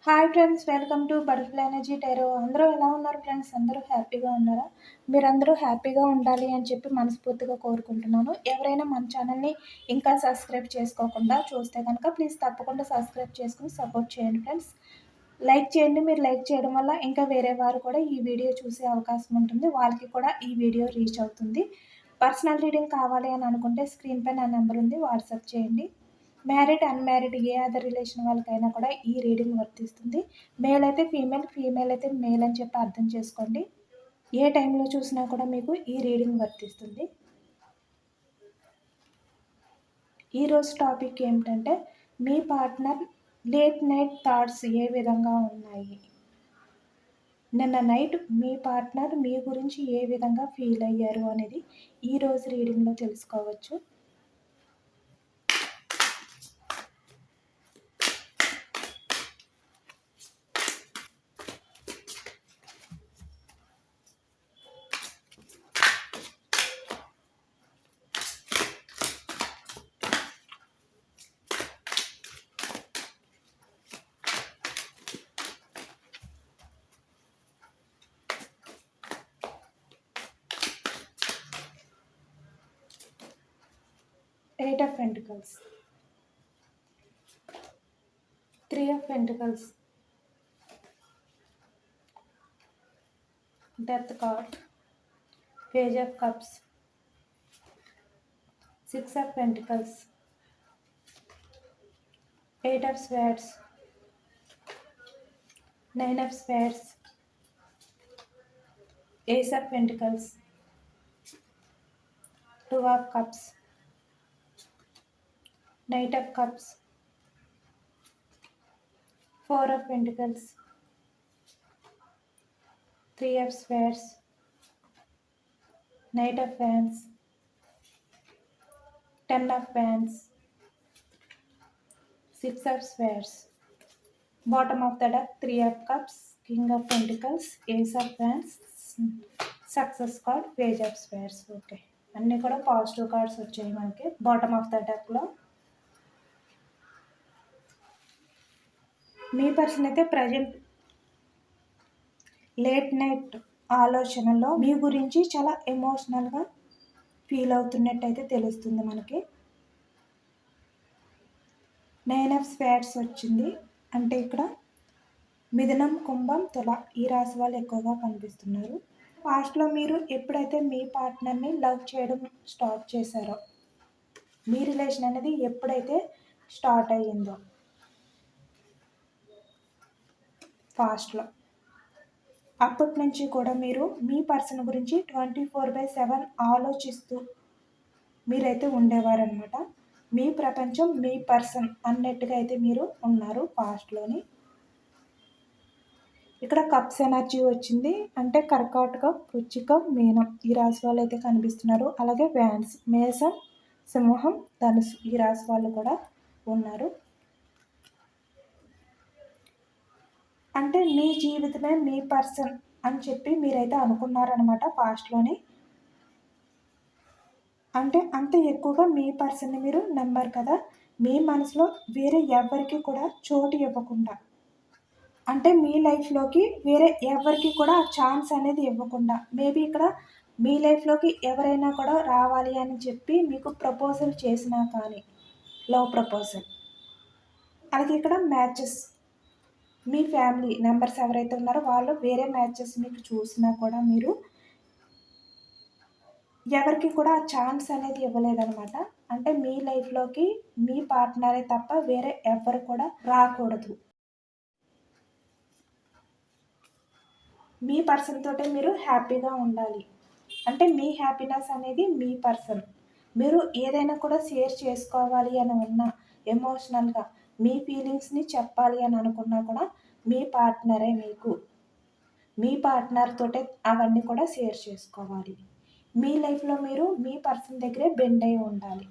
Hi friends, welcome to butterfly energy tarot. అందరూ ఎలా ఉన్నారు ఫ్రెండ్స్? అందరూ హ్యాపీగా ఉన్నారా? మీరందరూ హ్యాపీగా ఉండాలి అని చెప్పి మనస్ఫూర్తిగా కోరుకుంటున్నాను. ఎవరైనా మన ఛానల్ని ఇంకా సబ్స్క్రైబ్ చేసుకోకుండా చూస్తే కనుక ప్లీజ్ తప్పకుండా సబ్స్క్రైబ్ చేసుకుని సపోర్ట్ చేయండి ఫ్రెండ్స్. లైక్ చేయండి. మీరు లైక్ చేయడం వల్ల ఇంకా వేరే వారు కూడా ఈ వీడియో చూసే అవకాశం ఉంటుంది. వాళ్ళకి కూడా ఈ వీడియో రీచ్ అవుతుంది. పర్సనల్ రీడింగ్ కావాలి అని అనుకుంటే స్క్రీన్ పై నా నెంబర్ ఉంది, వాట్సాప్ చేయండి. మ్యారీడ్, అన్‌మ్యారీడ్ ఏ అదర్ రిలేషన్ వాళ్ళకైనా కూడా ఈ రీడింగ్ వర్తిస్తుంది. మేల్ అయితే ఫీమేల్, ఫీమేల్ అయితే మేల్ అని చెప్పి అర్థం చేసుకోండి. ఏ టైంలో చూసినా కూడా మీకు ఈ రీడింగ్ వర్తిస్తుంది. ఈరోజు టాపిక్ ఏమిటంటే మీ పార్ట్నర్ లేట్ నైట్ థాట్స్ ఏ విధంగా ఉన్నాయి. నిన్న నైట్ మీ పార్ట్నర్ మీ గురించి ఏ విధంగా ఫీల్ అయ్యారు అనేది ఈరోజు రీడింగ్లో తెలుసుకోవచ్చు. Eight of Pentacles, Three of Pentacles, Death card, Page of Cups, Six of Pentacles, Eight of Swords, Nine of Swords, Ace of Pentacles, Two of Cups, Knight of Cups, Four of Pentacles, Three of Swords, Knight of Wands, Ten of Wands, Six of Swords. Bottom of the deck, Three of Cups, King of Pentacles, Ace of Wands, Success card, Page of Swords. Okay, అన్నీ కూడా positive cards వచ్చాయి మనకి bottom of the డెక్లో. మీ person అయితే present late night ఆలోచనలో మీ గురించి చాలా ఎమోషనల్గా ఫీల్ అవుతున్నట్టయితే తెలుస్తుంది మనకి. నైన్ ఆఫ్ స్వార్డ్స్ వచ్చింది అంటే ఇక్కడ మిథునం, కుంభం, తుల ఈ రాశి వాళ్ళు ఎక్కువగా కనిపిస్తున్నారు. పాస్ట్లో మీరు ఎప్పుడైతే మీ పార్ట్నర్ని లవ్ చేయడం స్టార్ట్ చేశారో, మీ రిలేషన్ అనేది ఎప్పుడైతే స్టార్ట్ అయ్యిందో పాస్ట్లో, అప్పటి నుంచి కూడా మీరు మీ పర్సన్ గురించి 24/7 ఆలోచిస్తూ మీరైతే ఉండేవారనమాట. మీ ప్రపంచం మీ పర్సన్ అన్నట్టుగా అయితే మీరు ఉన్నారు పాస్ట్లోని. ఇక్కడ కప్స్ ఎనర్జీ వచ్చింది అంటే కర్కాటకం, వృశ్చికం, మీనం ఈ రాశి వాళ్ళు అయితే కనిపిస్తున్నారు. అలాగే వ్యాన్స్, మేషం, సింహం, ధనుసు ఈ రాశి వాళ్ళు కూడా ఉన్నారు. అంటే మీ జీవితమే మీ పర్సన్ అని చెప్పి మీరైతే అనుకున్నారనమాట పాస్ట్లోని. అంటే అంత ఎక్కువగా మీ పర్సన్ని మీరు నమ్మారు కదా. మీ మనసులో వేరే ఎవరికి కూడా చోటు ఇవ్వకుండా, అంటే మీ లైఫ్లోకి వేరే ఎవరికి కూడా ఛాన్స్ అనేది ఇవ్వకుండా, మేబీ ఇక్కడ మీ లైఫ్లోకి ఎవరైనా కూడా రావాలి అని చెప్పి మీకు ప్రపోజల్ చేసినా కానీ, లవ్ ప్రపోజల్, అలాగే ఇక్కడ మ్యాచెస్, మీ ఫ్యామిలీ మెంబర్స్ ఎవరైతే ఉన్నారో వాళ్ళు వేరే మ్యాచెస్ మీకు చూసినా కూడా మీరు ఎవరికి కూడా ఛాన్స్ అనేది ఇవ్వలేదనమాట. అంటే మీ లైఫ్లోకి మీ పార్ట్నరే తప్ప వేరే ఎవరు కూడా రాకూడదు. మీ పర్సన్ తోటే మీరు హ్యాపీగా ఉండాలి. అంటే మీ హ్యాపీనెస్ అనేది మీ పర్సన్. మీరు ఏదైనా కూడా షేర్ చేసుకోవాలి అని ఉన్నా, ఎమోషనల్గా మీ ఫీలింగ్స్ని చెప్పాలి అని అనుకున్నా కూడా మీ పార్ట్నరే మీకు, మీ పార్ట్నర్ తోటే అవన్నీ కూడా షేర్ చేసుకోవాలి. మీ లైఫ్లో మీరు మీ పర్సన్ దగ్గరే బెండ్ అయి ఉండాలి.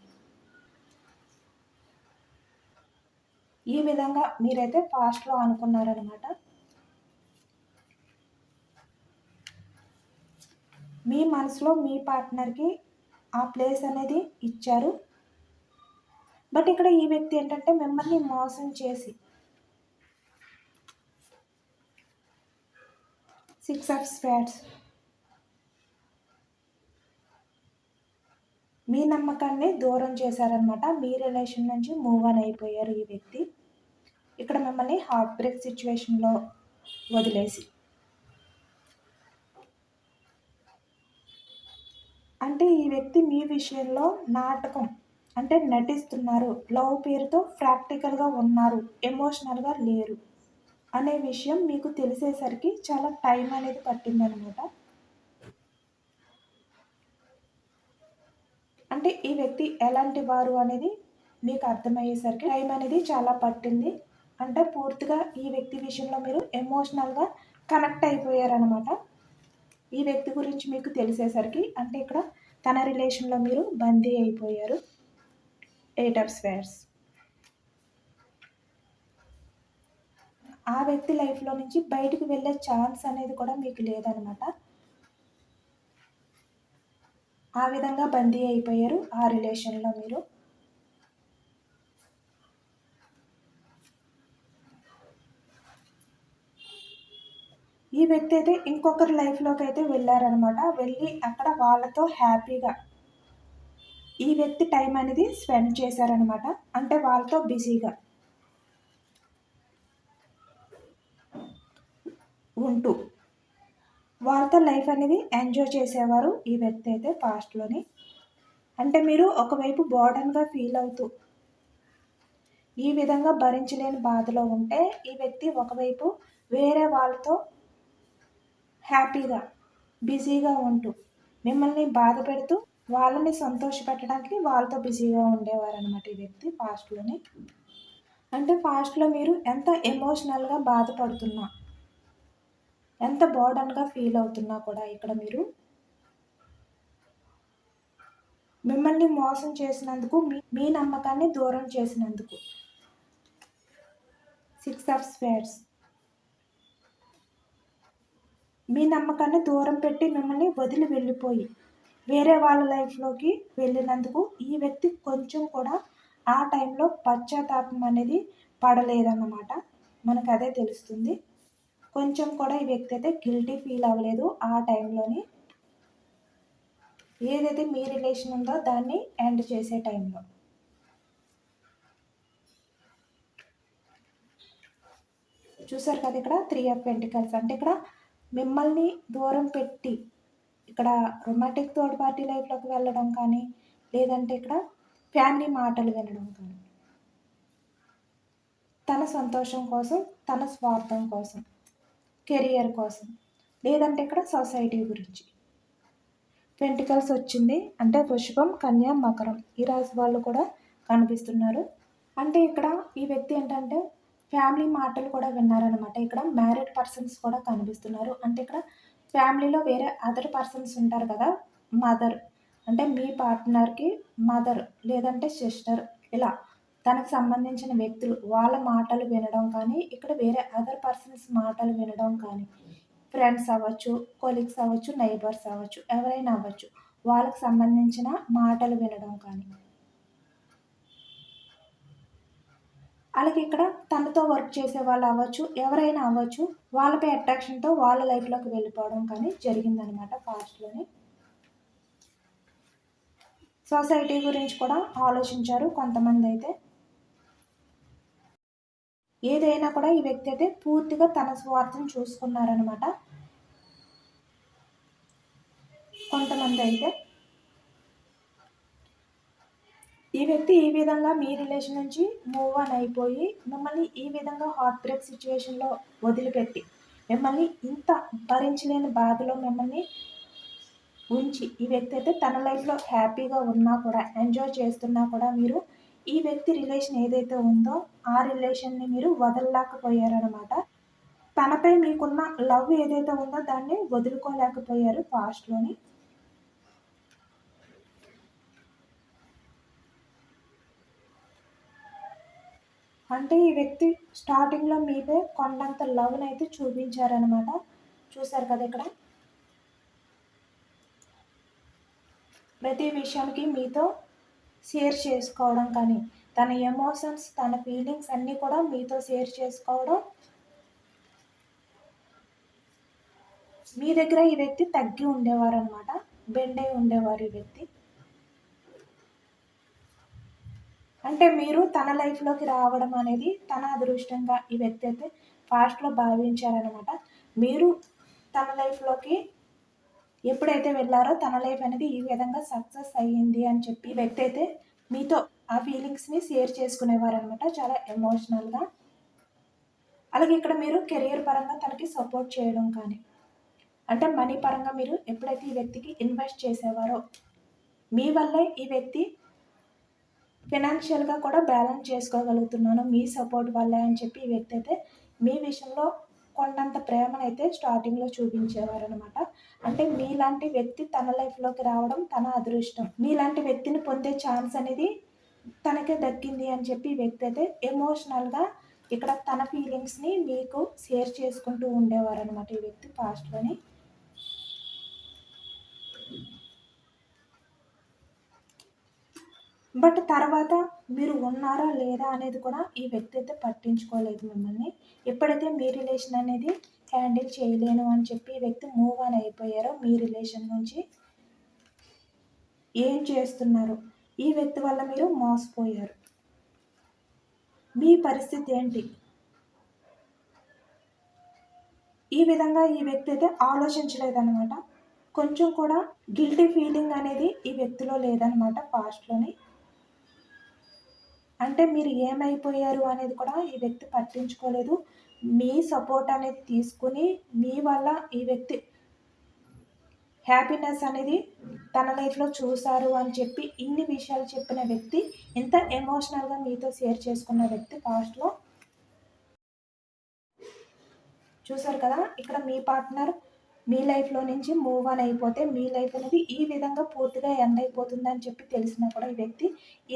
ఈ విధంగా మీరైతే పాస్ట్లో అనుకున్నారనమాట. మీ మనసులో మీ పార్ట్నర్కి ఆ ప్లేస్ అనేది ఇచ్చారు. బట్ ఇక్కడ ఈ వ్యక్తి ఏంటంటే మిమ్మల్ని మోసం చేసి సిక్స్ ఆఫ్ స్వార్డ్స్. మీ నమ్మకాన్ని దూరం చేశారనమాట. మీ రిలేషన్ నుంచి మూవ్ ఆన్ అయిపోయారు ఈ వ్యక్తి. ఇక్కడ మిమ్మల్ని హార్ట్ బ్రేక్ సిచ్యువేషన్లో వదిలేసి, అంటే ఈ వ్యక్తి మీ విషయంలో నాటకం అంటే నటిస్తున్నారు, లవ్ పేరుతో ప్రాక్టికల్గా ఉన్నారు, ఎమోషనల్గా లేరు అనే విషయం మీకు తెలిసేసరికి చాలా టైం అనేది పట్టిందనమాట. అంటే ఈ వ్యక్తి ఎలాంటి వారు అనేది మీకు అర్థమయ్యేసరికి టైం అనేది చాలా పట్టింది. అంటే పూర్తిగా ఈ వ్యక్తి విషయంలో మీరు ఎమోషనల్గా కనెక్ట్ అయిపోయారనమాట. ఈ వ్యక్తి గురించి మీకు తెలిసేసరికి అంటే ఇక్కడ తన రిలేషన్లో మీరు బందీ అయిపోయారు. Eight of స్వేర్స్. ఆ వ్యక్తి లైఫ్లో నుంచి బయటికి వెళ్ళే ఛాన్స్ అనేది కూడా మీకు లేదనమాట. ఆ విధంగా బందీ అయిపోయారు ఆ రిలేషన్లో మీరు. ఈ వ్యక్తి అయితే ఇంకొకరి లైఫ్లోకి అయితే వెళ్ళారనమాట. వెళ్ళి అక్కడ వాళ్ళతో హ్యాపీగా ఈ వ్యక్తి టైం అనేది స్పెండ్ చేశారనమాట. అంటే వాళ్ళతో బిజీగా ఉంటూ వాళ్ళతో లైఫ్ అనేది ఎంజాయ్ చేసేవారు ఈ వ్యక్తి అయితే పాస్ట్లోని. అంటే మీరు ఒకవైపు బోర్డన్గా ఫీల్ అవుతూ ఈ విధంగా భరించలేని బాధలో ఉంటే, ఈ వ్యక్తి ఒకవైపు వేరే వాళ్ళతో హ్యాపీగా బిజీగా ఉంటూ మిమ్మల్ని బాధ పెడుతూ వాళ్ళని సంతోషపెట్టడానికి వాళ్ళతో బిజీగా ఉండేవారు అనమాట ఈ వ్యక్తి పాస్ట్లోని. అంటే పాస్ట్లో మీరు ఎంత ఎమోషనల్గా బాధపడుతున్నా, ఎంత బర్డన్గా ఫీల్ అవుతున్నా కూడా ఇక్కడ మీరు మిమ్మల్ని మోసం చేసినందుకు, మీ నమ్మకాన్ని దూరం చేసినందుకు. Six of స్వేర్స్. మీ నమ్మకాన్ని దూరం పెట్టి మిమ్మల్ని వదిలి వెళ్ళిపోయి వేరే వాళ్ళ లైఫ్లోకి వెళ్ళినందుకు ఈ వ్యక్తి కొంచెం కూడా ఆ టైంలో పశ్చాత్తాపం అనేది పడలేదన్నమాట. మనకు అదే తెలుస్తుంది. కొంచెం కూడా ఈ వ్యక్తి అయితే గిల్టీ ఫీల్ అవ్వలేదు ఆ టైంలోని. ఏదైతే మీ రిలేషన్ ఉందో దాన్ని ఎండ్ చేసే టైంలో. చూసారు కదా ఇక్కడ 3 ఆఫ్ పెంటికల్స్. అంటే ఇక్కడ మిమ్మల్ని దూరం పెట్టి ఇక్కడ రొమాంటిక్ థర్డ్ పార్టీ లైఫ్లోకి వెళ్ళడం కానీ, లేదంటే ఇక్కడ ఫ్యామిలీ మాటలు వినడం కానీ, తన సంతోషం కోసం, తన స్వార్థం కోసం, కెరియర్ కోసం, లేదంటే ఇక్కడ సొసైటీ గురించి. పెంటికల్స్ వచ్చింది అంటే వృషభం, కన్య, మకరం ఈ రాశి వాళ్ళు కూడా కనిపిస్తున్నారు. అంటే ఇక్కడ ఈ వ్యక్తి ఏంటంటే ఫ్యామిలీ మాటలు కూడా విన్నారనమాట. ఇక్కడ మ్యారీడ్ పర్సన్స్ కూడా కనిపిస్తున్నారు. అంటే ఇక్కడ ఫ్యామిలీలో వేరే అదర్ పర్సన్స్ ఉంటారు కదా, మదర్ అంటే మీ పార్ట్నర్కి మదర్ లేదంటే సిస్టర్, ఇలా తనకు సంబంధించిన వ్యక్తులు వాళ్ళ మాటలు వినడం కానీ, ఇక్కడ వేరే అదర్ పర్సన్స్ మాటలు వినడం కానీ, ఫ్రెండ్స్ అవ్వచ్చు, కొలీగ్స్ అవ్వచ్చు, నైబర్స్ అవ్వచ్చు, ఎవరైనా అవ్వచ్చు, వాళ్ళకి సంబంధించిన మాటలు వినడం కానీ, అలాగే ఇక్కడ తనతో వర్క్ చేసే వాళ్ళు అవ్వచ్చు, ఎవరైనా అవ్వచ్చు, వాళ్ళపై అట్రాక్షన్తో వాళ్ళ లైఫ్లోకి వెళ్ళిపోవడం కానీ జరిగిందనమాట పాస్ట్లోని. సొసైటీ గురించి కూడా ఆలోచించారు కొంతమంది అయితే. ఏదైనా కూడా ఈ వ్యక్తి అయితే పూర్తిగా తన స్వార్థం చూసుకున్నారనమాట. కొంతమంది అయితే ఈ వ్యక్తి ఈ విధంగా మీ రిలేషన్ నుంచి మూవ్ ఆన్ అయిపోయి మిమ్మల్ని ఈ విధంగా హార్ట్ బ్రేక్ సిచ్యువేషన్లో వదిలిపెట్టి మిమ్మల్ని ఇంత భరించలేని బాధలో మిమ్మల్ని ఉంచి ఈ వ్యక్తి అయితే తన లైఫ్లో హ్యాపీగా ఉన్నా కూడా, ఎంజాయ్ చేస్తున్నా కూడా మీరు ఈ వ్యక్తి రిలేషన్ ఏదైతే ఉందో ఆ రిలేషన్ని మీరు వదలలేకపోయారనమాట. తనపై మీకున్న లవ్ ఏదైతే ఉందో దాన్ని వదులుకోలేకపోయారు పాస్ట్లోని. అంటే ఈ వ్యక్తి స్టార్టింగ్లో మీపై కొండంత లవ్ని అయితే చూపించారనమాట. చూసారు కదా ఇక్కడ ప్రతి విషయానికి మీతో షేర్ చేసుకోవడం కానీ, తన ఎమోషన్స్, తన ఫీలింగ్స్ అన్నీ కూడా మీతో షేర్ చేసుకోవడం, మీ దగ్గర ఈ వ్యక్తి తగ్గి ఉండేవారు అనమాట, బెండ్ అయి ఉండేవారు ఈ వ్యక్తి. అంటే మీరు తన లైఫ్లోకి రావడం అనేది తన అదృష్టంగా ఈ వ్యక్తి అయితే పాస్ట్లో భావించారనమాట. మీరు తన లైఫ్లోకి ఎప్పుడైతే వెళ్ళారో తన లైఫ్ అనేది ఈ విధంగా సక్సెస్ అయ్యింది అని చెప్పి ఈ వ్యక్తి అయితే మీతో ఆ ఫీలింగ్స్ని షేర్ చేసుకునేవారు అనమాట, చాలా ఎమోషనల్గా. అలాగే ఇక్కడ మీరు కెరియర్ పరంగా తనకి సపోర్ట్ చేయడం కానీ, అంటే మనీ పరంగా మీరు ఎప్పుడైతే ఈ వ్యక్తికి ఇన్వెస్ట్ చేసేవారో మీ వల్లే ఈ వ్యక్తి ఫినాన్షియల్గా కూడా బ్యాలెన్స్ చేసుకోగలుగుతున్నాను మీ సపోర్ట్ వల్లే అని చెప్పి ఈ వ్యక్తి అయితే మీ విషయంలో కొండంత ప్రేమనైతే స్టార్టింగ్లో చూపించేవారు అనమాట. అంటే మీలాంటి వ్యక్తి తన లైఫ్లోకి రావడం తన అదృష్టం, మీలాంటి వ్యక్తిని పొందే ఛాన్స్ అనేది తనకే దక్కింది అని చెప్పి ఈ వ్యక్తి అయితే ఎమోషనల్గా ఇక్కడ తన ఫీలింగ్స్ని మీకు షేర్ చేసుకుంటూ ఉండేవారు అనమాట ఈ వ్యక్తి పాస్ట్లోని. బట్ తర్వాత మీరు ఉన్నారా లేదా అనేది కూడా ఈ వ్యక్తి అయితే పట్టించుకోలేదు మిమ్మల్ని. ఎప్పుడైతే మీ రిలేషన్ అనేది హ్యాండిల్ చేయలేను అని చెప్పి ఈ వ్యక్తి మూవ్ ఆన్ అయిపోయారో మీ రిలేషన్ నుంచి, ఏం చేస్తున్నారు, ఈ వ్యక్తి వల్ల మీరు మోసపోయారు, మీ పరిస్థితి ఏంటి, ఈ విధంగా ఈ వ్యక్తి అయితే ఆలోచించలేదన్నమాట. కొంచెం కూడా గిల్టీ ఫీలింగ్ అనేది ఈ వ్యక్తిలో లేదనమాట పాస్ట్లోని. అంటే మీరు ఏమైపోయారు అనేది కూడా ఈ వ్యక్తి పట్టించుకోలేదు. మీ సపోర్ట్ అనేది తీసుకుని మీ వల్ల ఈ వ్యక్తి హ్యాపీనెస్ అనేది తన లైఫ్లో చూశారు అని చెప్పి ఇన్ని విషయాలు చెప్పిన వ్యక్తి, ఇంత ఎమోషనల్గా మీతో షేర్ చేసుకున్న వ్యక్తి పాస్ట్లో చూసారు కదా. ఇక్కడ మీ పార్ట్నర్ మీ లైఫ్లో నుంచి మూవ్ ఆన్ అయిపోతే మీ లైఫ్ అనేది ఈ విధంగా పూర్తిగా ఎండ్ అయిపోతుంది అని చెప్పి తెలిసినా కూడా ఈ వ్యక్తి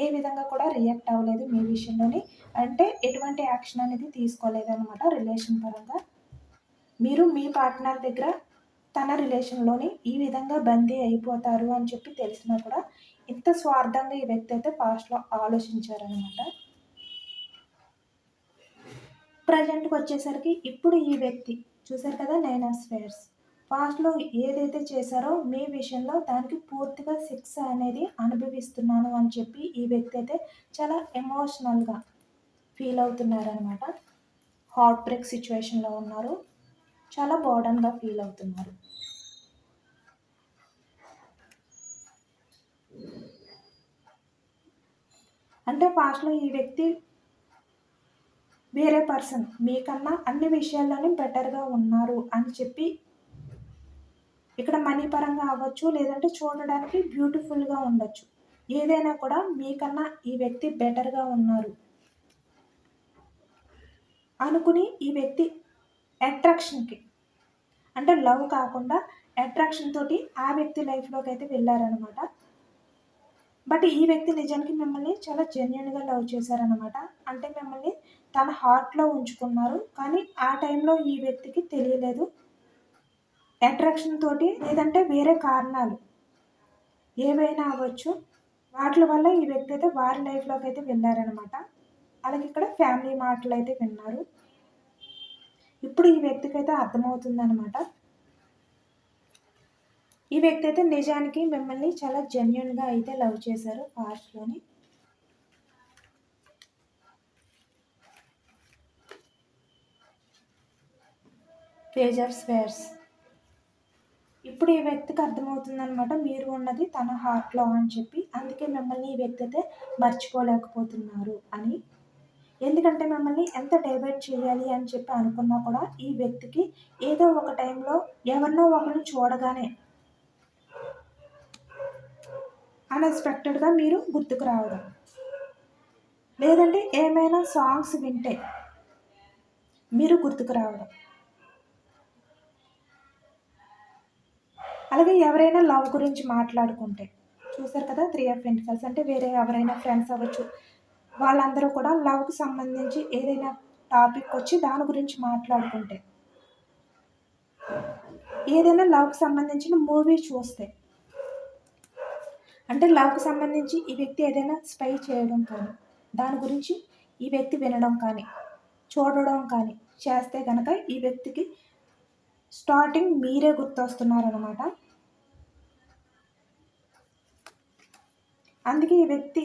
ఏ విధంగా కూడా రియాక్ట్ అవ్వలేదు మీ విషయంలోని. అంటే ఎటువంటి యాక్షన్ అనేది తీసుకోలేదన్నమాట రిలేషన్ పరంగా. మీరు మీ పార్ట్నర్ దగ్గర తన రిలేషన్లోని ఈ విధంగా బందీ అయిపోతారు అని చెప్పి తెలిసినా కూడా ఇంత స్వార్థంగా ఈ వ్యక్తి అయితే పాస్ట్లో ఆలోచించారనమాట. ప్రజెంట్కి వచ్చేసరికి ఇప్పుడు ఈ వ్యక్తి చూసారు కదా, 9 ఆఫ్ స్పేర్స్. పాస్ట్లో ఏదైతే చేశారో మీ విషయంలో దానికి పూర్తిగా శిక్ష అనేది అనుభవిస్తున్నాను అని చెప్పి ఈ వ్యక్తి అయితే చాలా ఎమోషనల్గా ఫీల్ అవుతున్నారనమాట. హార్ట్ బ్రేక్ సిచ్యువేషన్లో ఉన్నారు, చాలా బర్డన్గా ఫీల్ అవుతున్నారు. అంటే పాస్ట్లో ఈ వ్యక్తి వేరే పర్సన్ మీకన్నా అన్ని విషయాల్లోనే బెటర్గా ఉన్నారు అని చెప్పి, ఇక్కడ మనీ పరంగా అవ్వచ్చు, లేదంటే చూడడానికి బ్యూటిఫుల్గా ఉండొచ్చు, ఏదైనా కూడా మీకన్నా ఈ వ్యక్తి బెటర్గా ఉన్నారు అనుకుని ఈ వ్యక్తి అట్రాక్షన్కి, అంటే లవ్ కాకుండా అట్రాక్షన్ తోటి ఆ వ్యక్తి లైఫ్లోకి అయితే వెళ్ళారనమాట. బట్ ఈ వ్యక్తి నిజానికి మిమ్మల్ని చాలా జెన్యున్గా లవ్ చేశారనమాట. అంటే మిమ్మల్ని తన హార్ట్లో ఉంచుకున్నారు, కానీ ఆ టైంలో ఈ వ్యక్తికి తెలియలేదు. అట్రాక్షన్ తోటి లేదంటే వేరే కారణాలు ఏవైనా అవ్వచ్చు, వాటి వల్ల ఈ వ్యక్తి అయితే వారి లైఫ్లోకి అయితే వెళ్ళారనమాట. అలాగే ఇక్కడ ఫ్యామిలీ మాటలు అయితే విన్నారు. ఇప్పుడు ఈ వ్యక్తికి అయితే అర్థమవుతుందనమాట, ఈ వ్యక్తి అయితే నిజానికి మిమ్మల్ని చాలా జెన్యున్గా అయితే లవ్ చేశారు పాస్ట్లోని. Page of స్వేర్స్. ఇప్పుడు ఈ వ్యక్తికి అర్థమవుతుందనమాట మీరు ఉన్నది తన హార్ట్లో అని చెప్పి, అందుకే మిమ్మల్ని ఈ వ్యక్తి అయితే మర్చిపోలేకపోతున్నారు అని. ఎందుకంటే మిమ్మల్ని ఎంత డైవర్ట్ చేయాలి అని చెప్పి అనుకున్నా కూడా ఈ వ్యక్తికి ఏదో ఒక టైంలో ఎవరినో ఒకరిని చూడగానే అన్ఎక్స్పెక్టెడ్గా మీరు గుర్తుకు రావడం, లేదంటే ఏమైనా సాంగ్స్ వింటే మీరు గుర్తుకు రావడం, అలాగే ఎవరైనా లవ్ గురించి మాట్లాడుకుంటే చూసారు కదా 3 ఆఫ్ పెంటికల్స్, అంటే వేరే ఎవరైనా ఫ్రెండ్స్ అవ్వచ్చు, వాళ్ళందరూ కూడా లవ్కి సంబంధించి ఏదైనా టాపిక్ వచ్చి దాని గురించి మాట్లాడుకుంటే, ఏదైనా లవ్కి సంబంధించిన మూవీ చూస్తే, అంటే లవ్కి సంబంధించి ఈ వ్యక్తి ఏదైనా స్పై చేయడం కానీ దాని గురించి ఈ వ్యక్తి వినడం కానీ చూడడం కానీ చేస్తే కనుక ఈ వ్యక్తికి స్టార్టింగ్ మీరే గుర్తొస్తున్నారనమాట. అందుకే ఈ వ్యక్తి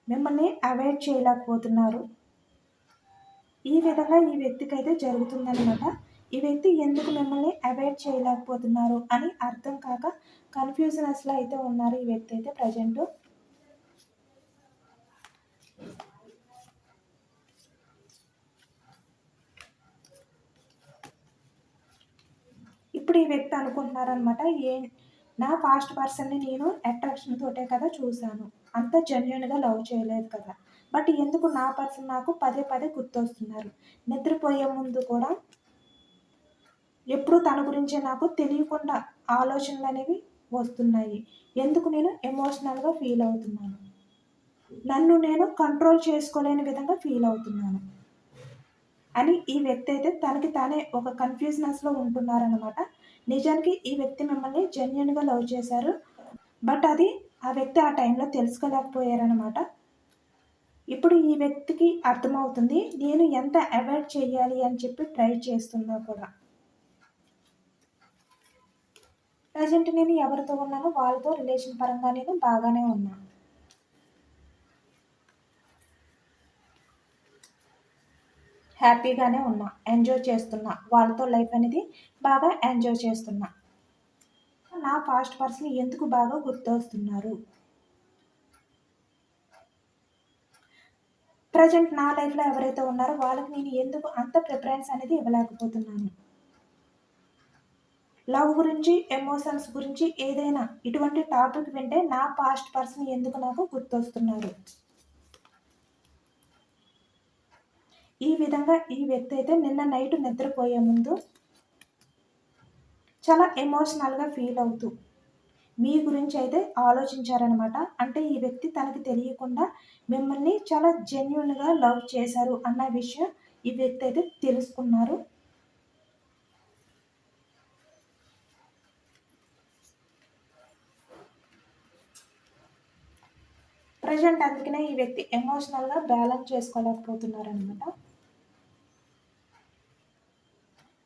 మిమ్మల్ని అవాయిడ్ చేయలేకపోతున్నారు. ఈ విధంగా ఈ వ్యక్తికి అయితే జరుగుతుందనమాట. ఈ వ్యక్తి ఎందుకు మిమ్మల్ని అవాయిడ్ చేయలేకపోతున్నారు అని అర్థం కాక కన్ఫ్యూజనెస్లో అయితే ఉన్నారు ఈ వ్యక్తి అయితే ప్రజెంట్. ఇప్పుడు ఈ వ్యక్తి అనుకుంటున్నారనమాట, నా పాస్ట్ పర్సన్ని నేను అట్రాక్షన్ తోటే కదా చూశాను, అంత జెన్యున్గా లవ్ చేయలేదు కదా, బట్ ఎందుకు నా పర్సన్ నాకు పదే పదే గుర్తొస్తున్నారు, నిద్రపోయే ముందు కూడా ఎప్పుడు తన గురించే నాకు తెలియకుండా ఆలోచనలు అనేవి వస్తున్నాయి, ఎందుకు నేను ఎమోషనల్గా ఫీల్ అవుతున్నాను, నన్ను నేను కంట్రోల్ చేసుకోలేని విధంగా ఫీల్ అవుతున్నాను అని ఈ వ్యక్తి అయితే తనకి తానే ఒక కన్ఫ్యూజనెస్లో ఉంటున్నారనమాట. నిజానికి ఈ వ్యక్తి మిమ్మల్ని జెన్యున్గా లవ్ చేశారు, బట్ అది ఆ వ్యక్తి ఆ టైంలో తెలుసుకోలేకపోయారనమాట. ఇప్పుడు ఈ వ్యక్తికి అర్థమవుతుంది నేను ఎంత అవాయిడ్ చేయాలి అని చెప్పి ట్రై చేస్తున్నా కూడా. ప్రజెంట్ నేను ఎవరితో ఉన్నానో వాళ్ళతో రిలేషన్ పరంగా నేను బాగానే ఉన్నాను, హ్యాపీగానే ఉన్నా, ఎంజాయ్ చేస్తున్నా, వాళ్ళతో లైఫ్ అనేది బాగా ఎంజాయ్ చేస్తున్నా. నా పాస్ట్ పర్సన్ ఎందుకు బాగా గుర్తొస్తున్నారు, ప్రజెంట్ నా లైఫ్లో ఎవరైతే ఉన్నారో వాళ్ళకి నేను ఎందుకు అంత ప్రిఫరెన్స్ అనేది ఇవ్వలేకపోతున్నాను, లవ్ గురించి ఎమోషన్స్ గురించి ఏదైనా ఇటువంటి టాపిక్ వింటే నా పాస్ట్ పర్సన్ ఎందుకు నాకు గుర్తొస్తున్నారు. ఈ విధంగా ఈ వ్యక్తి అయితే నిన్న నైట్ నిద్రపోయే ముందు చాలా ఎమోషనల్గా ఫీల్ అవుతూ మీ గురించి అయితే ఆలోచించారనమాట. అంటే ఈ వ్యక్తి తనకి తెలియకుండా మిమ్మల్ని చాలా జెన్యున్గా లవ్ చేశారు అన్న విషయం ఈ వ్యక్తి అయితే తెలుసుకున్నారు. ప్రజెంట్ అందుకనే ఈ వ్యక్తి ఎమోషనల్గా బ్యాలెన్స్ చేసుకోలేకపోతున్నారనమాట.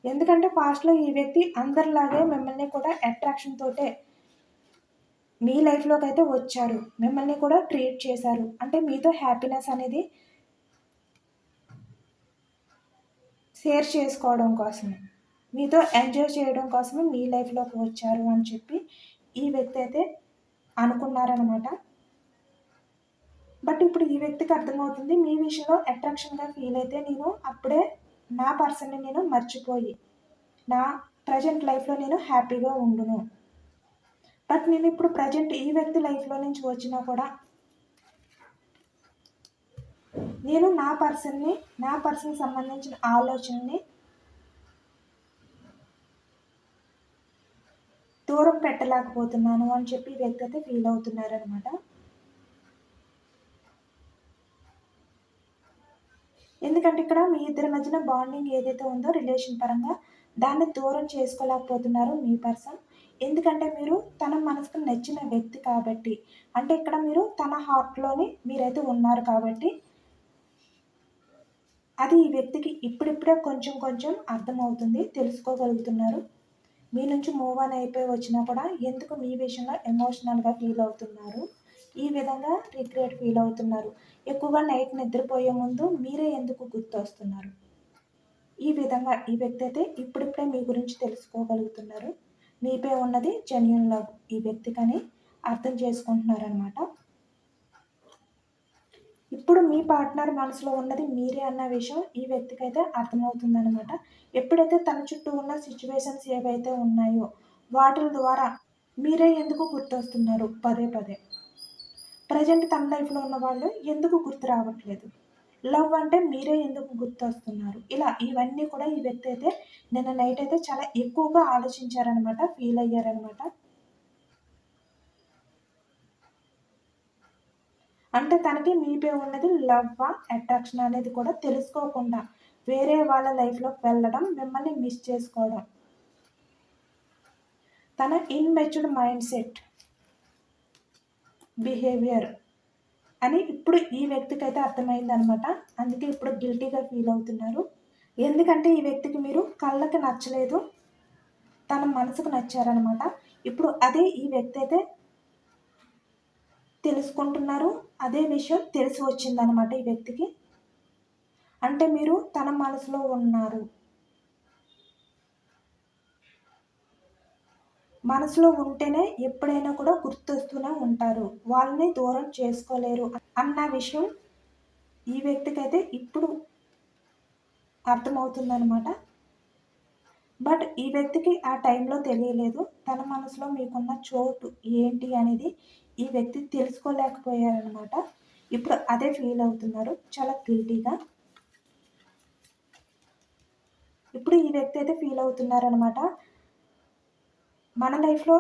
ఎందుకంటే పాస్ట్లో ఈ వ్యక్తి అందరిలాగే మిమ్మల్ని కూడా అట్రాక్షన్ తోటే మీ లైఫ్లోకి అయితే వచ్చారు, మిమ్మల్ని కూడా ట్రీట్ చేశారు, అంటే మీతో హ్యాపీనెస్ అనేది షేర్ చేసుకోవడం కోసమే, మీతో ఎంజాయ్ చేయడం కోసమే మీ లైఫ్లోకి వచ్చారు అని చెప్పి ఈ వ్యక్తి అయితే అనుకున్నారనమాట. బట్ ఇప్పుడు ఈ వ్యక్తికి అర్థమవుతుంది మీ విషయంలో అట్రాక్షన్గా ఫీల్ అయితే నేను అప్పుడే నా పర్సన్ని నేను మర్చిపోయి నా ప్రజెంట్ లైఫ్లో నేను హ్యాపీగా ఉండును, బట్ నేను ఇప్పుడు ప్రజెంట్ ఈ వ్యక్తి లైఫ్లో నుంచి వచ్చినా కూడా నేను నా పర్సన్కి సంబంధించిన ఆలోచనని దూరం పెట్టలేకపోతున్నాను అని చెప్పి ఈ వ్యక్తి అయితే ఫీల్ అవుతున్నారనమాట. ఎందుకంటే ఇక్కడ మీ ఇద్దరి మధ్యన బాండింగ్ ఏదైతే ఉందో రిలేషన్ పరంగా దాన్ని దూరం చేసుకోలేకపోతున్నారు మీ పర్సన్. ఎందుకంటే మీరు తన మనసుకు నచ్చిన వ్యక్తి కాబట్టి, అంటే ఇక్కడ మీరు తన హార్ట్లోని మీరైతే ఉన్నారు కాబట్టి అది ఈ వ్యక్తికి ఇప్పుడిప్పుడే కొంచెం కొంచెం అర్థమవుతుంది, తెలుసుకోగలుగుతున్నారు. మీ నుంచి మూవ్ ఆన్ అయిపోయి వచ్చినా కూడా ఎందుకు మీ విషయంలో ఎమోషనల్గా ఫీల్ అవుతున్నారు, ఈ విధంగా రిగ్రెట్ ఫీల్ అవుతున్నారు, ఎక్కువగా నైట్ నిద్రపోయే ముందు మీరే ఎందుకు గుర్తొస్తున్నారు, ఈ విధంగా ఈ వ్యక్తి అయితే ఇప్పుడిప్పుడే మీ గురించి తెలుసుకోగలుగుతున్నారు. మీపై ఉన్నది జెన్యూన్ లవ్ ఈ వ్యక్తికని అర్థం చేసుకుంటున్నారనమాట. ఇప్పుడు మీ పార్ట్నర్ మనసులో ఉన్నది మీరే అన్న విషయం ఈ వ్యక్తికి అయితే అర్థమవుతుందనమాట. ఎప్పుడైతే తన చుట్టూ ఉన్న సిచ్యువేషన్స్ ఏవైతే ఉన్నాయో వాటి ద్వారా మీరే ఎందుకు గుర్తొస్తున్నారు పదే పదే, ప్రజెంట్ తన లైఫ్లో ఉన్న వాళ్ళు ఎందుకు గుర్తు రావట్లేదు, లవ్ అంటే మీరే ఎందుకు గుర్తొస్తున్నారు, ఇలా ఇవన్నీ కూడా ఈ వ్యక్తి అయితే నిన్న నైట్ అయితే చాలా ఎక్కువగా ఆలోచించారనమాట, ఫీల్ అయ్యారనమాట. అంటే తనకి మీపై ఉన్నది లవ్వా అట్రాక్షన్ అనేది కూడా తెలుసుకోకుండా వేరే వాళ్ళ లైఫ్లోకి వెళ్ళడం, మిమ్మల్ని మిస్ చేసుకోవడం, తన ఇన్మెచ్యూర్డ్ మైండ్ సెట్ బిహేవియర్ అని ఇప్పుడు ఈ వ్యక్తికి అయితే అర్థమైందనమాట. అందుకే ఇప్పుడు గిల్టీగా ఫీల్ అవుతున్నారు. ఎందుకంటే ఈ వ్యక్తికి మీరు కళ్ళకి నచ్చలేదు, తన మనసుకు నచ్చారనమాట. ఇప్పుడు అదే ఈ వ్యక్తి అయితే తెలుసుకుంటున్నారు. అదే విషయం తెలిసి వచ్చిందనమాట ఈ వ్యక్తికి. అంటే మీరు తన మనసులో ఉన్నారు. మనసులో ఉంటేనే ఎప్పుడైనా కూడా గుర్తొస్తూనే ఉంటారు. వాళ్ళని దూరం చేసుకోలేరు అన్న విషయం ఈ వ్యక్తికైతే ఇప్పుడు అర్థమవుతుందనమాట. బట్ ఈ వ్యక్తికి ఆ టైంలో తెలియలేదు. తన మనసులో మీకున్న చోటు ఏంటి అనేది ఈ వ్యక్తి తెలుసుకోలేకపోయారనమాట. ఇప్పుడు అదే ఫీల్ అవుతున్నారు చాలా గిల్టీగా. ఇప్పుడు ఈ వ్యక్తి అయితే ఫీల్ అవుతున్నారనమాట. మన లైఫ్లో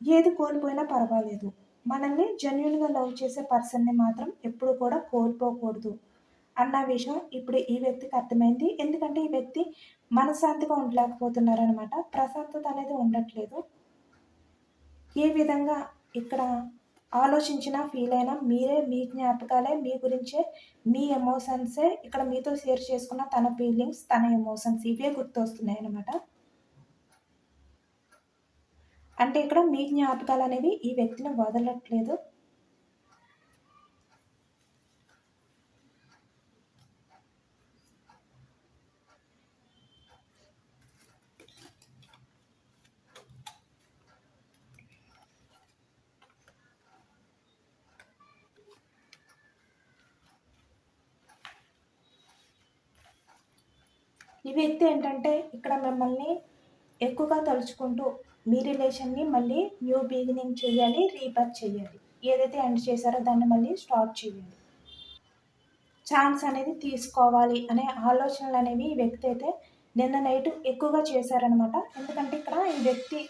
ఏది కోల్పోయినా పర్వాలేదు, మనల్ని జెన్యున్గా లవ్ చేసే పర్సన్ని మాత్రం ఎప్పుడు కూడా కోల్పోకూడదు అన్న విషయం ఇప్పుడు ఈ వ్యక్తికి అర్థమైంది. ఎందుకంటే ఈ వ్యక్తి మనశ్శాంతిగా ఉండలేకపోతున్నారనమాట. ప్రశాంతత అనేది ఉండట్లేదు. ఏ విధంగా ఇక్కడ ఆలోచించినా ఫీల్ అయినా మీరే, మీ జ్ఞాపకాలే, మీ గురించే, మీ ఎమోషన్సే ఇక్కడ మీతో షేర్ చేసుకున్న తన ఫీలింగ్స్, తన ఎమోషన్స్ ఇవే గుర్తొస్తున్నాయి అనమాట. అంటే ఇక్కడ మీ జ్ఞాపకాలు అనేవి ఈ వ్యక్తిని వదలట్లేదు. ఈ వ్యక్తి ఏంటంటే ఇక్కడ మిమ్మల్ని ఎక్కువగా తలుచుకుంటూ మీ రిలేషన్ని మళ్ళీ న్యూ బిగినింగ్ చేయాలి, రీబర్త్ చేయాలి. ఏదైతే ఎండ్ చేశారో దాన్ని మళ్ళీ స్టార్ట్ చేయాలి. ఛాన్స్ అనేది తీసుకోవాలి అనే ఆలోచనలు అనేవి ఈ వ్యక్తి అయితే నిన్న నైట్ ఎక్కువగా చేశారనమాట. ఎందుకంటే ఇక్కడ ఈ వ్యక్తి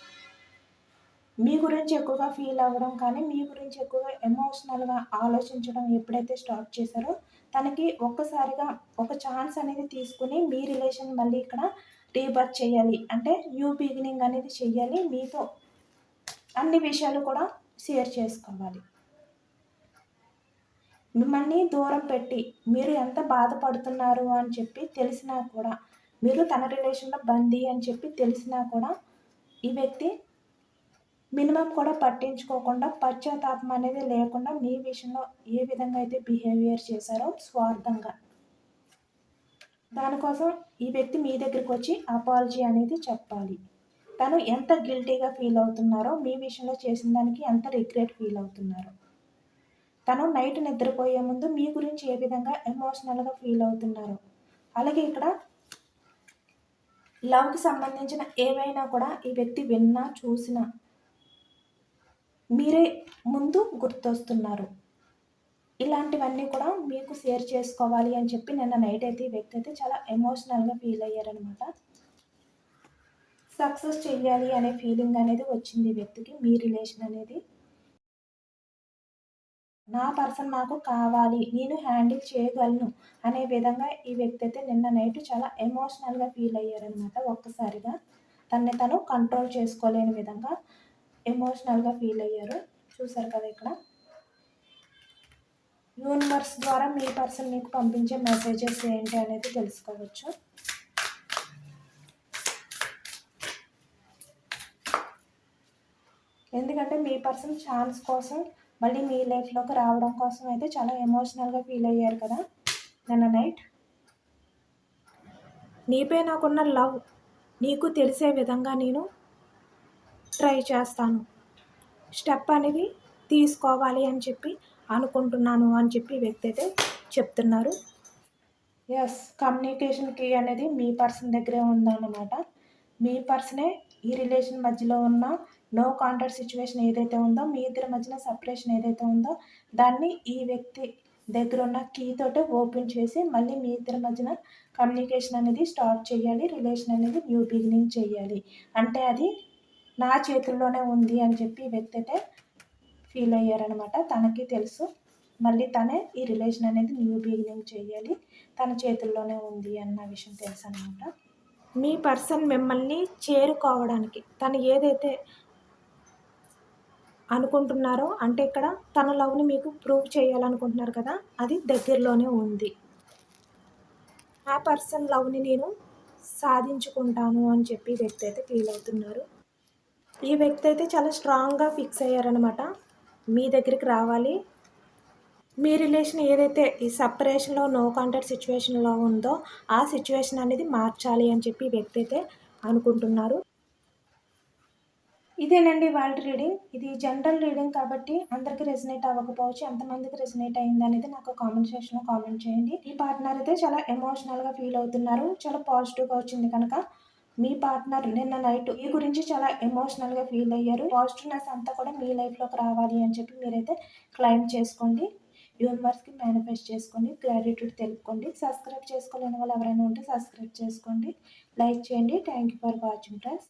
మీ గురించి ఎక్కువగా ఫీల్ అవ్వడం కానీ, మీ గురించి ఎక్కువగా ఎమోషనల్గా ఆలోచించడం ఎప్పుడైతే స్టార్ట్ చేశారో తనకి ఒక్కసారిగా ఒక ఛాన్స్ అనేది తీసుకుని మీ రిలేషన్ మళ్ళీ ఇక్కడ రీబర్త్ చేయాలి, అంటే న్యూ బిగినింగ్ అనేది చెయ్యాలి, మీతో అన్ని విషయాలు కూడా షేర్ చేసుకోవాలి. మిమ్మల్ని దూరం పెట్టి మీరు ఎంత బాధపడుతున్నారు అని చెప్పి తెలిసినా కూడా, మీరు తన రిలేషన్లో బందీ అని చెప్పి తెలిసినా కూడా ఈ వ్యక్తి మినిమం కూడా పట్టించుకోకుండా, పశ్చాత్తాపం అనేది లేకుండా మీ విషయంలో ఏ విధంగా అయితే బిహేవియర్ చేశారో స్వార్థంగా, దానికోసం ఈ వ్యక్తి మీ దగ్గరికి వచ్చి అపాలజీ అనేది చెప్పాలి. తను ఎంత గిల్టీగా ఫీల్ అవుతున్నారో, మీ విషయంలో చేసిన దానికి ఎంత రిగ్రెట్ ఫీల్ అవుతున్నారో, తను నైట్ నిద్రపోయే ముందు మీ గురించి ఏ విధంగా ఎమోషనల్గా ఫీల్ అవుతున్నారో, అలాగే ఇక్కడ లవ్కి సంబంధించిన ఏవైనా కూడా ఈ వ్యక్తి విన్నా చూసినా మీరే ముందు గుర్తొస్తున్నారు. ఇలాంటివన్నీ కూడా మీకు షేర్ చేసుకోవాలి అని చెప్పి నిన్న నైట్ అయితే ఈ వ్యక్తి అయితే చాలా ఎమోషనల్గా ఫీల్ అయ్యారనమాట. సక్సెస్ చెయ్యాలి అనే ఫీలింగ్ అనేది వచ్చింది ఈ వ్యక్తికి. మీ రిలేషన్ అనేది నా పర్సన్ నాకు కావాలి, నేను హ్యాండిల్ చేయగలను అనే విధంగా ఈ వ్యక్తి అయితే నిన్న నైట్ చాలా ఎమోషనల్గా ఫీల్ అయ్యారనమాట. ఒక్కసారిగా తనని తను కంట్రోల్ చేసుకోలేని విధంగా ఎమోషనల్గా ఫీల్ అయ్యారు. చూసారు కదా ఇక్కడ యూనివర్స్ ద్వారా మీ పర్సన్ మీకు పంపించే మెసేజెస్ ఏంటి అనేది తెలుసుకోవచ్చు. ఎందుకంటే మీ పర్సన్ ఛాన్స్ కోసం మళ్ళీ మీ లైఫ్లోకి రావడం కోసం అయితే చాలా ఎమోషనల్గా ఫీల్ అయ్యారు కదా నిన్న నైట్. నీపై నాకున్న లవ్ నీకు తెలిసే విధంగా నేను ట్రై చేస్తాను, స్టెప్ అనేది తీసుకోవాలి అని చెప్పి అనుకుంటున్నాను అని చెప్పి వ్యక్తి అయితే చెప్తున్నారు. ఎస్, కమ్యూనికేషన్ కీ అనేది మీ పర్సన్ దగ్గరే ఉందన్నమాట. మీ పర్సనే ఈ రిలేషన్ మధ్యలో ఉన్న నో కాంటాక్ట్ సిచ్యువేషన్ ఏదైతే ఉందో, మీ ఇద్దరి మధ్యన సపరేషన్ ఏదైతే ఉందో దాన్ని ఈ వ్యక్తి దగ్గర ఉన్న కీ తోటే ఓపెన్ చేసి మళ్ళీ మీ ఇద్దరి మధ్యన కమ్యూనికేషన్ అనేది స్టార్ట్ చేయాలి, రిలేషన్ అనేది న్యూ బిగినింగ్ చేయాలి. అంటే అది నా చేతుల్లోనే ఉంది అని చెప్పి ఈ వ్యక్తి అయితే ఫీల్ అయ్యారనమాట. తనకి తెలుసు మళ్ళీ తనే ఈ రిలేషన్ అనేది న్యూ బిగినింగ్ చేయాలి, తన చేతుల్లోనే ఉంది అన్న విషయం తెలుసు అనమాట. మీ పర్సన్ మిమ్మల్ని చేరుకోవడానికి తను ఏదైతే అనుకుంటున్నారో, అంటే ఇక్కడ తన లవ్ని మీకు ప్రూవ్ చేయాలనుకుంటున్నారు కదా, అది దగ్గరలోనే ఉంది. ఆ పర్సన్ లవ్ని నేను సాధించుకుంటాను అని చెప్పి ఈ వ్యక్తి అయితే ఫీల్ అవుతున్నారు. ఈ వ్యక్తి అయితే చాలా స్ట్రాంగ్గా ఫిక్స్ అయ్యారనమాట. మీ దగ్గరికి రావాలి, మీ రిలేషన్ ఏదైతే ఈ సపరేషన్లో నో కాంటాక్ట్ సిచ్యువేషన్లో ఉందో ఆ సిచ్యువేషన్ అనేది మార్చాలి అని చెప్పి ఈ వ్యక్తి అయితే అనుకుంటున్నారు. ఇదేనండి వాళ్ళ రీడింగ్. ఇది జనరల్ రీడింగ్ కాబట్టి అందరికీ రెసినేట్ అవ్వకపోవచ్చు. ఎంతమందికి రెసినేట్ అయింది అనేది నాకు కామెంట్ సెక్షన్లో కామెంట్ చేయండి. ఈ పార్ట్నర్ అయితే చాలా ఎమోషనల్గా ఫీల్ అవుతున్నారు. చాలా పాజిటివ్గా వచ్చింది కనుక మీ పార్ట్నర్ నిన్న నైట్ మీ గురించి చాలా ఎమోషనల్గా ఫీల్ అయ్యారు. పాజిటివ్నెస్ అంతా కూడా మీ లైఫ్లోకి రావాలి అని చెప్పి మీరైతే క్లైమ్ చేసుకోండి. యూనివర్స్కి మేనిఫెస్ట్ చేసుకోండి, గ్రాటిట్యూడ్ తెలుపుకోండి. సబ్స్క్రైబ్ చేసుకోలేని వాళ్ళు ఎవరైనా ఉంటే సబ్స్క్రైబ్ చేసుకోండి, లైక్ చేయండి. Thank you for watching friends.